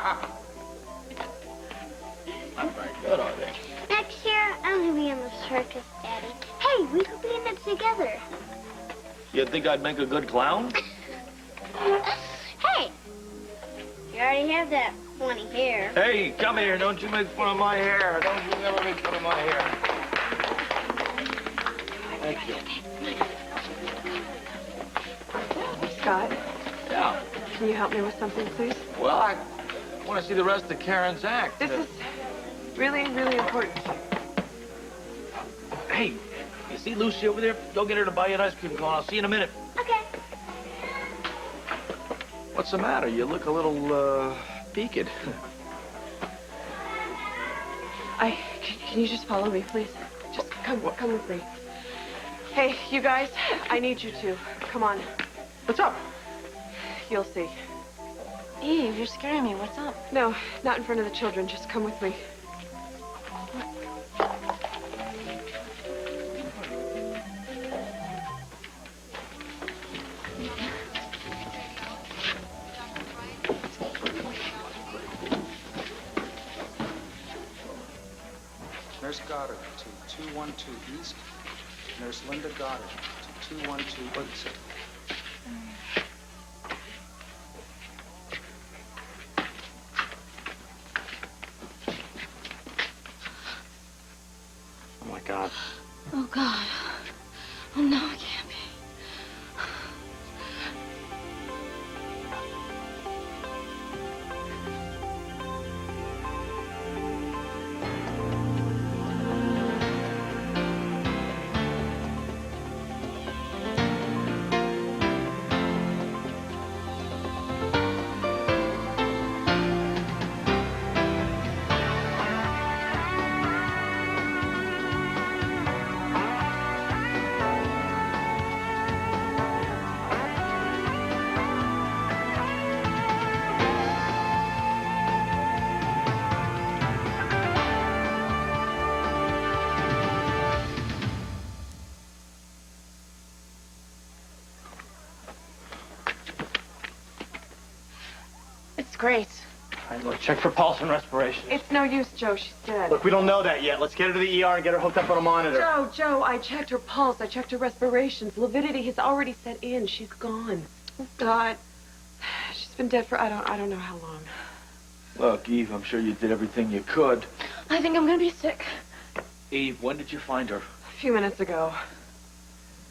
Not very good, are they? Next year, I'm gonna be in the circus, Daddy. Hey, we could be in it together. You think I'd make a good clown? Hey, you already have that funny hair. Hey, come here. Don't you make fun of my hair. Don't you ever make fun of my hair. Thank you. Scott, Yeah. can you help me with something, please? Well, I want to see the rest of Karen's act. This is really, really important. Hey, you see Lucy over there? Go get her to buy you an ice cream cone. I'll see you in a minute. Okay. What's the matter? You look a little, peaked. Can you just follow me, please? Just come with me. Hey, you guys, I need you to. Come on. What's up? You'll see. Eve, you're scaring me. What's up? No, not in front of the children. Just come with me. Nurse Goddard to 212 East. Nurse Linda Goddard to 212 East. Oh, my God. Oh, God. Oh, no, it can't be. Grace. All right, look, check for pulse and respiration. It's no use, Joe. She's dead. Look, we don't know that yet. Let's get her to the ER and get her hooked up on a monitor. Joe, I checked her pulse. I checked her respirations. Lividity has already set in. She's gone. Oh, God. She's been dead for I don't know how long. Look, Eve, I'm sure you did everything you could. I think I'm gonna be sick. Eve, when did you find her? A few minutes ago.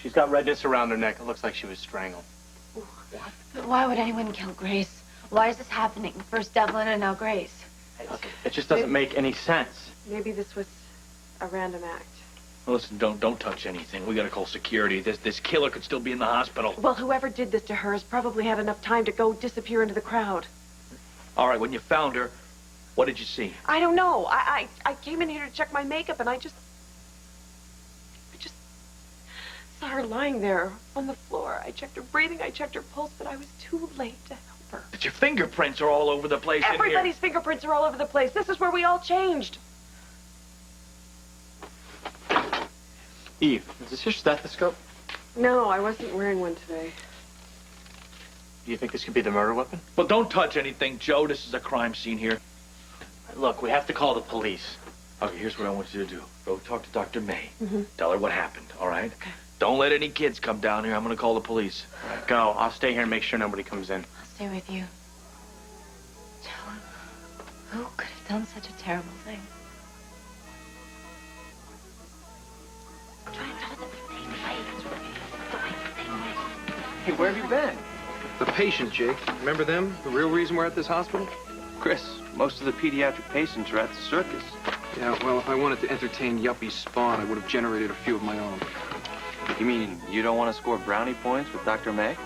She's got redness around her neck. It looks like she was strangled. But why would anyone kill Grace? Why is this happening? First Devlin and now Grace. Look, it just doesn't make any sense. Maybe this was a random act. Well, listen, don't touch anything. We gotta call security. This killer could still be in the hospital. Well, whoever did this to her has probably had enough time to go disappear into the crowd. All right, when you found her, what did you see? I don't know. I came in here to check my makeup, and I just saw her lying there on the floor. I checked her breathing, I checked her pulse, but I was too late to help her. But your fingerprints are all over the place. Everybody's fingerprints are all over the place. This is where we all changed. Eve, is this your stethoscope? No, I wasn't wearing one today. Do you think this could be the murder weapon? Well, don't touch anything, Joe. This is a crime scene here. Look, we have to call the police. Okay, here's what I want you to do. Go talk to Dr. May. Mm-hmm. Tell her what happened, all right? Okay. Don't let any kids come down here. I'm gonna call the police. All right, go. I'll stay here and make sure nobody comes in. I'll stay with you. Joe, who could have done such a terrible thing? Hey, where have you been? The patient, Jake. Remember them? The real reason we're at this hospital? Chris, most of the pediatric patients are at the circus. Yeah, well, if I wanted to entertain Yuppie's spawn, I would have generated a few of my own. You mean you don't want to score brownie points with Dr. May?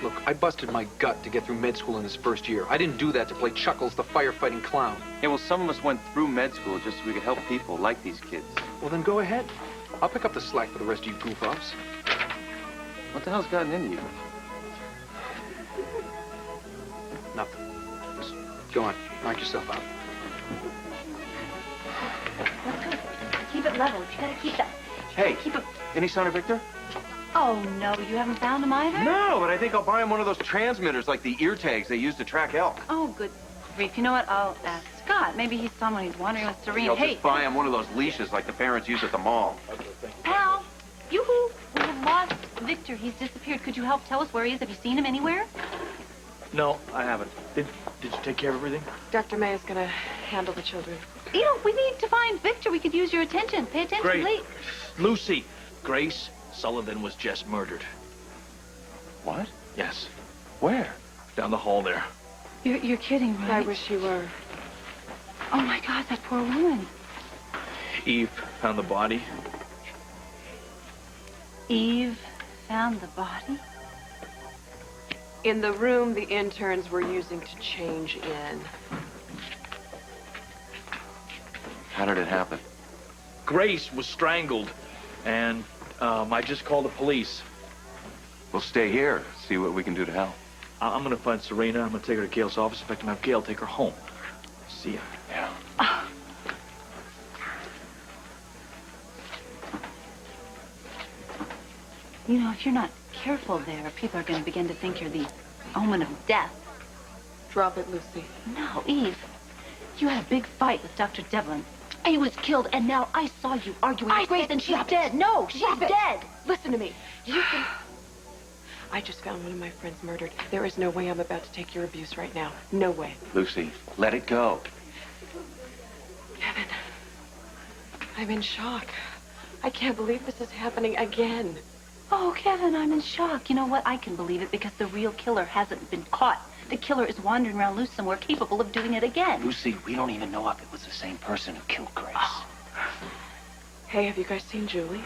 Look, I busted my gut to get through med school in this first year. I didn't do that to play Chuckles, the firefighting clown. Yeah, well, some of us went through med school just so we could help people like these kids. Well, then go ahead. I'll pick up the slack for the rest of you goof-offs. What the hell's gotten into you? Nothing. Just go on. Knock yourself out. Let's go. Keep it level. You gotta keep that. Hey, Keep it. any sign of Victor? Oh, no, you haven't found him either? No, but I think I'll buy him one of those transmitters like the ear tags they use to track elk. Oh, good grief. You know what? I'll ask Scott. Maybe he's someone he's wandering with Serene. I'll Hey, just buy him one of those leashes like the parents use at the mall. pal. Yoo-hoo. We have lost Victor. He's disappeared. Could you help tell us where he is? Have you seen him anywhere? No, I haven't. Did you take care of everything? Dr. May is gonna handle the children. You know, we need to find Victor. We could use your attention. Pay attention, Great. please. Lucy, Grace Sullivan was just murdered. What? Yes, Where? down the hall there. You're kidding, right? I wish you were. Oh, my God, that poor woman. Eve found the body. Eve found the body? In the room the interns were using to change in. How did it happen? Grace was strangled, and I just called the police. We'll stay here, see what we can do to help. I'm gonna find Serena. I'm gonna take her to Gail's office. In fact, I'm gonna have Gail take her home. See ya. Yeah. You know, if you're not careful there, people are going to begin to think you're the omen of death. Drop it, Lucy. No, Eve. You had a big fight with Dr. Devlin. He was killed, and now I saw you arguing with Grace, and she's dead. No, she's dead. Listen to me. You can... I just found one of my friends murdered. There is no way I'm about to take your abuse right now. No way. Lucy, let it go. Kevin, I'm in shock. I can't believe this is happening again. Oh, Kevin, I'm in shock. You know what? I can believe it because the real killer hasn't been caught. The killer is wandering around loose somewhere, capable of doing it again. Lucy, we don't even know if it was the same person who killed Grace. Hey, have you guys seen Julie?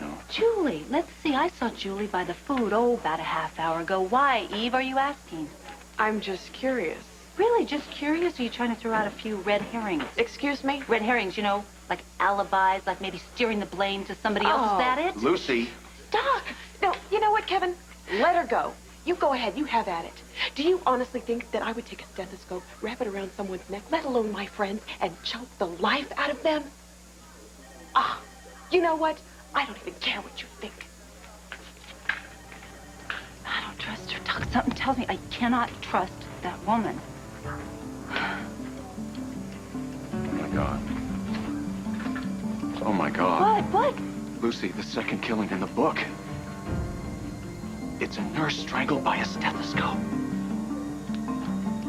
No. Julie, let's see. I saw Julie by the food, about a half hour ago. Why, Eve, are you asking? I'm just curious. Really, just curious? Or are you trying to throw out a few red herrings? Excuse me? Red herrings, you know, like alibis, like maybe steering the blame to somebody else. Is that it? Lucy. Stop! No, you know what, Kevin? Let her go. You go ahead. You have at it. Do you honestly think that I would take a stethoscope, wrap it around someone's neck, let alone my friends, and choke the life out of them? Ah, you know what? I don't even care what you think. I don't trust her. Doc, something tells me I cannot trust that woman. Oh, my God. Oh, my God. What? Lucy, the second killing in the book. It's a nurse strangled by a stethoscope.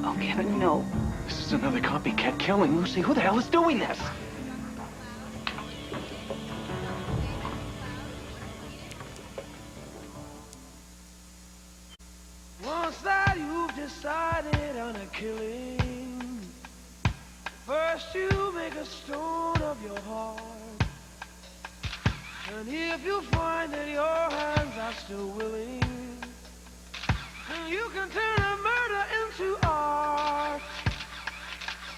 Oh, Kevin, no. This is another copycat killing. Lucy, who the hell is doing this? Once that you've decided on a killing, first you make a stone of your heart. And if you find that your hands are still willing, then you can turn a murder into art.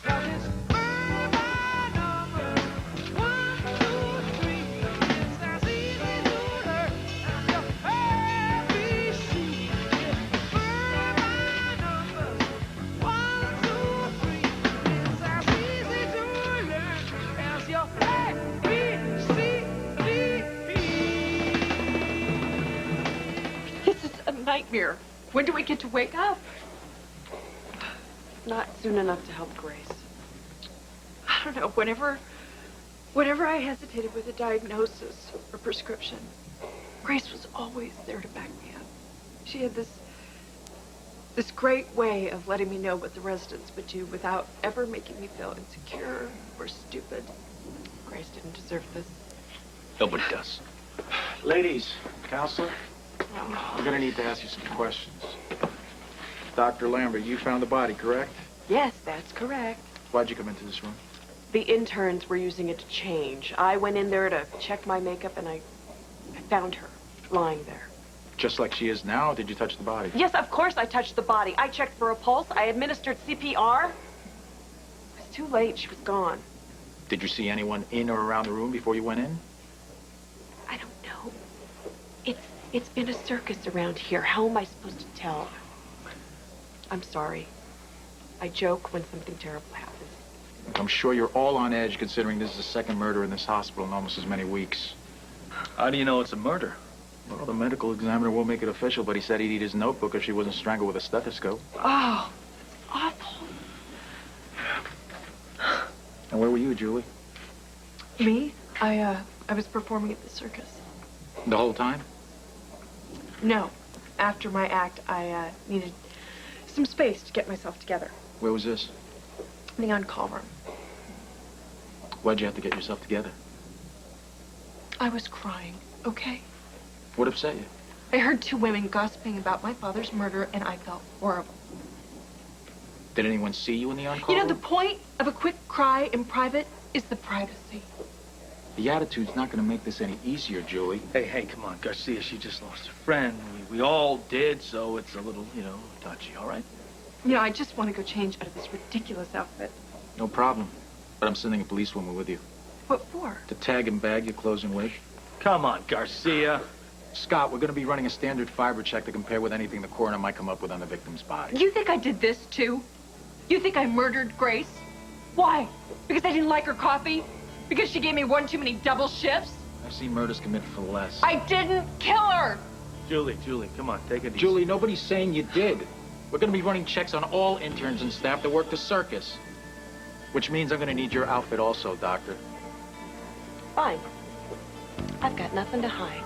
'Cause it's murder by number, 1, 2, 3. It's as easy to learn as your ABC. It's murder by number, 1, 2, 3. It's as easy to learn as your ABC. This is a nightmare. When do we get to wake up? Not soon enough to help Grace. I don't know, whenever I hesitated with a diagnosis or prescription, Grace was always there to back me up. She had this great way of letting me know what the residents would do without ever making me feel insecure or stupid. Grace didn't deserve this. Nobody does. Ladies, counselor, we're going to need to ask you some questions. Dr. Lambert, you found the body, correct? Yes, that's correct. Why'd you come into this room? The interns were using it to change. I went in there to check my makeup, and I found her lying there. Just like she is now, or did you touch the body? Yes, of course I touched the body. I checked for a pulse. I administered CPR. It was too late. She was gone. Did you see anyone in or around the room before you went in? I don't know. It's been a circus around here. How am I supposed to tell? I'm sorry. I joke when something terrible happens. I'm sure you're all on edge considering this is the second murder in this hospital in almost as many weeks. How do you know it's a murder? Well, the medical examiner won't make it official, but he said he'd eat his notebook if she wasn't strangled with a stethoscope. Oh, that's awful. where were you, Julie? Me? I was performing at the circus. The whole time? No. After my act, I needed some space to get myself together. Where was this? The on-call room. Why'd you have to get yourself together? I was crying, okay? What upset you? I heard two women gossiping about my father's murder, and I felt horrible. Did anyone see you in the on-call You know, the room? point of a quick cry in private is the privacy. The attitude's not going to make this any easier, Julie. Hey, come on, Garcia. She just lost her friend. We all did, so it's a little, touchy, all right? You know, I just want to go change out of this ridiculous outfit. No problem. But I'm sending a policewoman with you. What for? To tag and bag your clothes and wig. Come on, Garcia. Scott, we're going to be running a standard fiber check to compare with anything the coroner might come up with on the victim's body. You think I did this, too? You think I murdered Grace? Why? Because I didn't like her coffee? Because she gave me one too many double shifts? I've seen murders committed for less. I didn't kill her! Julie, come on, take it easy. Julie, nobody's saying you did. We're going to be running checks on all interns and staff that work the circus. Which means I'm going to need your outfit also, Doctor. Fine. I've got nothing to hide.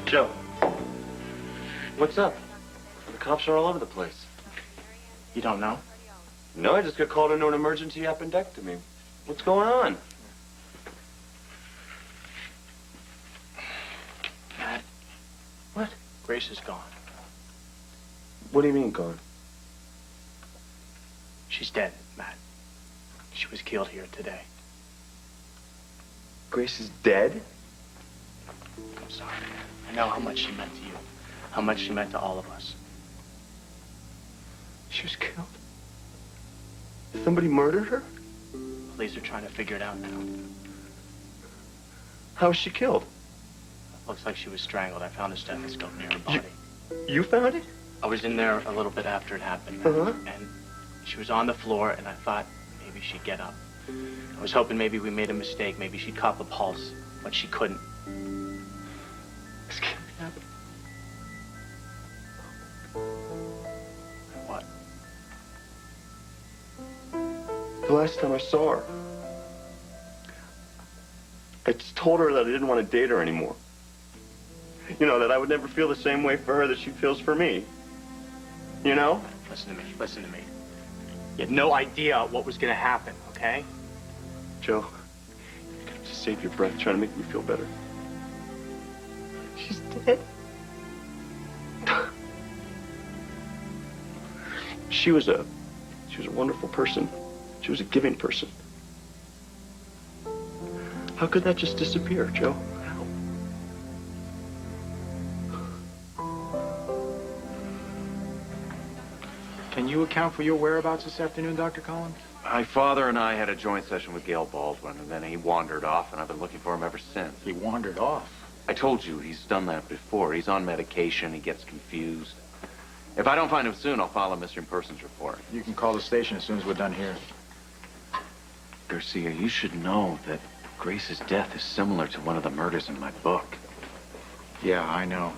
Joe. What's up? The cops are all over the place. You don't know? No, I just got called into an emergency appendectomy. What's going on? Matt. What? Grace is gone. What do you mean gone? She's dead, Matt. She was killed here today. Grace is dead? I'm sorry. I know how much she meant to you. How much she meant to all of us. She was killed? Somebody murdered her? Police are trying to figure it out now. How was she killed? Looks like she was strangled. I found a stethoscope near her body. You found it? I was in there a little bit after it happened. Uh-huh. And she was on the floor, and I thought maybe she'd get up. I was hoping maybe we made a mistake. Maybe she'd cop a pulse, but she couldn't. This can't be happening. What? The last time I saw her, I just told her that I didn't want to date her anymore. You know, that I would never feel the same way for her that she feels for me. You know? Listen to me. You had no idea what was going to happen, okay? Joe, you gotta just save your breath trying to make me feel better. She's dead. She was a wonderful person. She was a giving person. How could that just disappear, Joe? How? Can you account for your whereabouts this afternoon, Dr. Collins? My father and I had a joint session with Gail Baldwin, and then he wandered off, and I've been looking for him ever since. He wandered off. I told you, he's done that before. He's on medication, he gets confused. If I don't find him soon, I'll file a missing persons report. You can call the station as soon as we're done here. Garcia, you should know that Grace's death is similar to one of the murders in my book. Yeah, I know.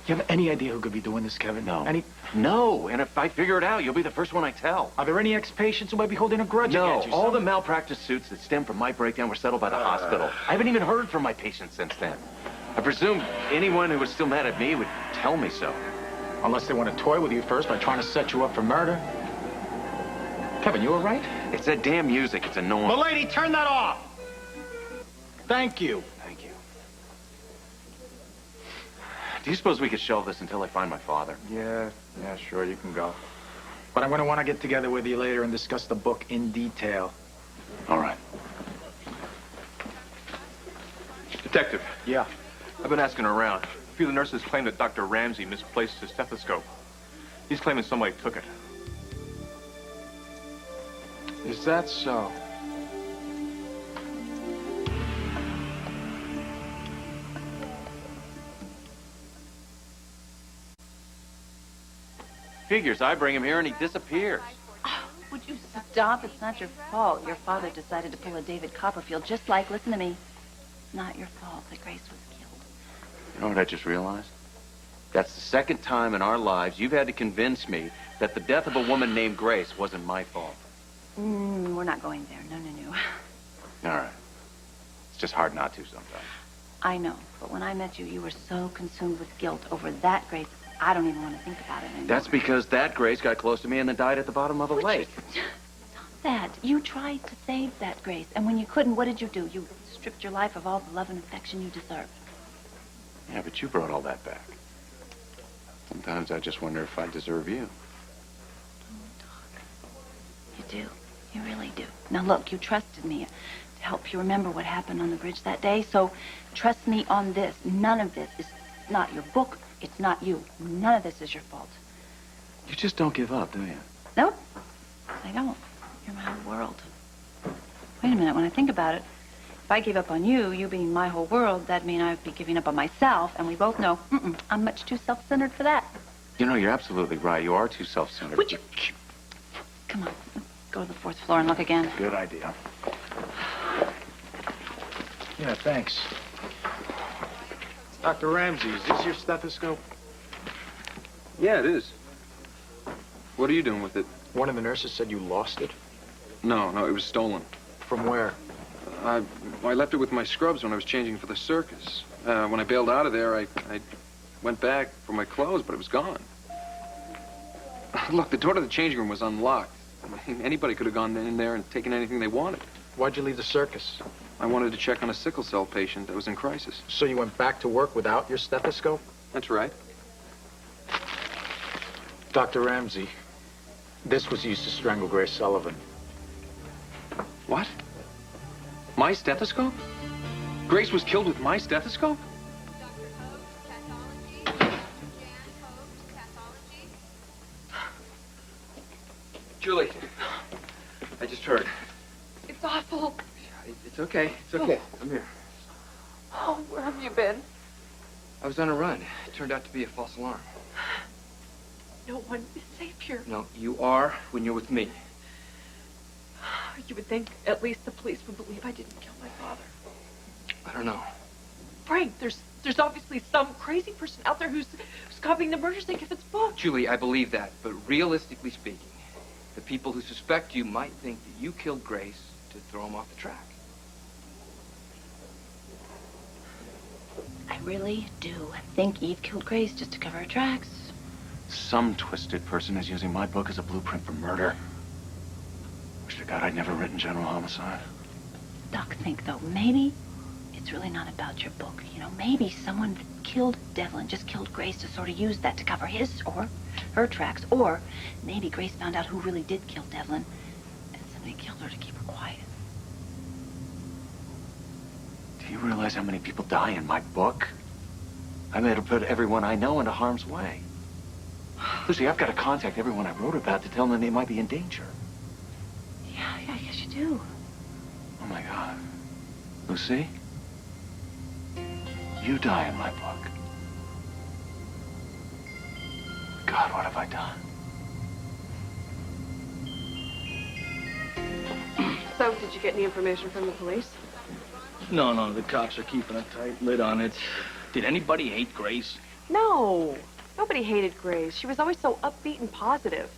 You have any idea who could be doing this, Kevin? No. Any? No, and if I figure it out, you'll be the first one I tell. Are there any ex-patients who might be holding a grudge No, against you? all the malpractice suits that stem from my breakdown were settled by the hospital. I haven't even heard from my patients since then. I presume anyone who was still mad at me would tell me so. Unless they want to toy with you first by trying to set you up for murder. Kevin, you all right? It's that damn music. It's annoying. Milady, turn that off! Thank you. Thank you. Do you suppose we could shelve this until I find my father? Yeah, sure, you can go. But I'm going to want to get together with you later and discuss the book in detail. All right. Detective, Yeah. I've been asking around. A few of the nurses claim that Dr. Ramsey misplaced his stethoscope. He's claiming somebody took it. Is that so? figures I bring him here and he disappears. Would you stop? It's not your fault. Your father decided to pull a David Copperfield, just like, listen to me, it's not your fault that Grace was killed. You know what I just realized? That's the second time in our lives you've had to convince me that the death of a woman named Grace wasn't my fault. We're not going there. No. All right. It's just hard not to sometimes. I know, but when I met you, you were so consumed with guilt over that Grace, I don't even want to think about it anymore. That's because that Grace got close to me and then died at the bottom of a lake. Stop that. You tried to save that Grace, and when you couldn't, what did you do? You stripped your life of all the love and affection you deserved. Yeah, but you brought all that back. Sometimes I just wonder if I deserve you. You do. You really do. Now, look, you trusted me to help you remember what happened on the bridge that day, so trust me on this. None of this is not your book. It's not you. None of this is your fault. You just don't give up, do you? Nope. I don't. You're my whole world. Wait a minute. When I think about it, if I gave up on you, you being my whole world, that'd mean I'd be giving up on myself, and we both know, I'm much too self-centered for that. You know, you're absolutely right. You are too self-centered. Would you... Come on. Let's go to the 4th floor and look again. Good idea. Yeah, thanks. Dr. Ramsey, is this your stethoscope? Yeah, it is. What are you doing with it? One of the nurses said you lost it. No, it was stolen. From where? I left it with my scrubs when I was changing for the circus. When I bailed out of there, I went back for my clothes, but it was gone. Look, the door to the changing room was unlocked. I mean, anybody could have gone in there and taken anything they wanted. Why'd you leave the circus? I wanted to check on a sickle cell patient that was in crisis. So you went back to work without your stethoscope? That's right. Dr. Ramsey, this was used to strangle Grace Sullivan. What? My stethoscope? Grace was killed with my stethoscope? Julie, I just heard. It's awful. It's okay. It's okay. I'm here. Oh, where have you been? I was on a run. It turned out to be a false alarm. No one is safe here. No, you are when you're with me. You would think at least the police would believe I didn't kill my father. I don't know. Frank, there's obviously some crazy person out there who's copying the murder scene if it's booked. Julie, I believe that. But realistically speaking, the people who suspect you might think that you killed Grace to throw him off the track. I really do think Eve killed Grace just to cover her tracks. Some twisted person is using my book as a blueprint for murder. Wish to God I'd never written General Homicide. Doc, think, though, maybe it's really not about your book. You know, maybe someone that killed Devlin just killed Grace to sort of use that to cover his or her tracks. Or maybe Grace found out who really did kill Devlin, and somebody killed her to keep her quiet. Do you realize how many people die in my book? I made to put everyone I know into harm's way. Lucy, I've got to contact everyone I wrote about to tell them they might be in danger. Yeah, I guess you do. Oh, my God. Lucy? You die in my book. God, what have I done? So, did you get any information from the police? No, the cops are keeping a tight lid on it. Did anybody hate Grace? No. Nobody hated Grace. She was always so upbeat and positive.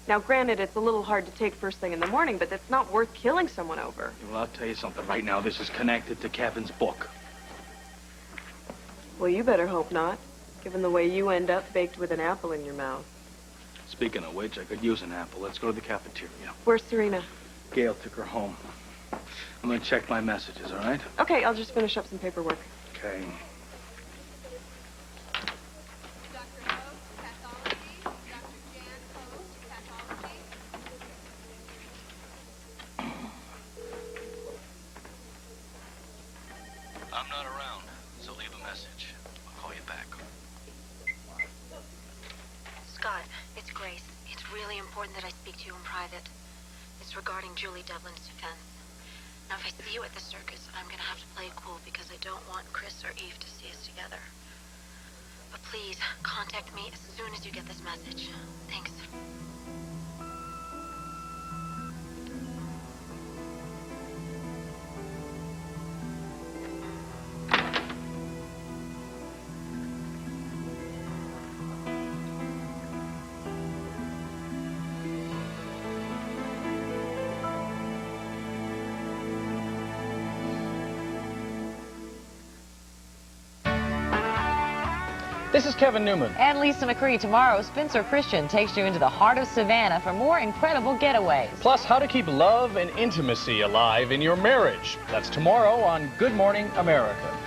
Now, granted, it's a little hard to take first thing in the morning, but that's not worth killing someone over. Well, I'll tell you something right now. This is connected to Kevin's book. Well, you better hope not, given the way you end up baked with an apple in your mouth. Speaking of which, I could use an apple. Let's go to the cafeteria. Where's Serena? Gail took her home. I'm gonna check my messages, all right? Okay, I'll just finish up some paperwork. Okay. I'm not around, so leave a message. I'll call you back. Scott, it's Grace. It's really important that I speak to you in private. It's regarding Julie Devlin's defense. Now, if I see you at the circus, I'm gonna have to play it cool because I don't want Chris or Eve to see us together. But please contact me as soon as you get this message. Thanks. This is Kevin Newman. And Lisa McCree. Tomorrow, Spencer Christian takes you into the heart of Savannah for more incredible getaways. Plus, how to keep love and intimacy alive in your marriage. That's tomorrow on Good Morning America.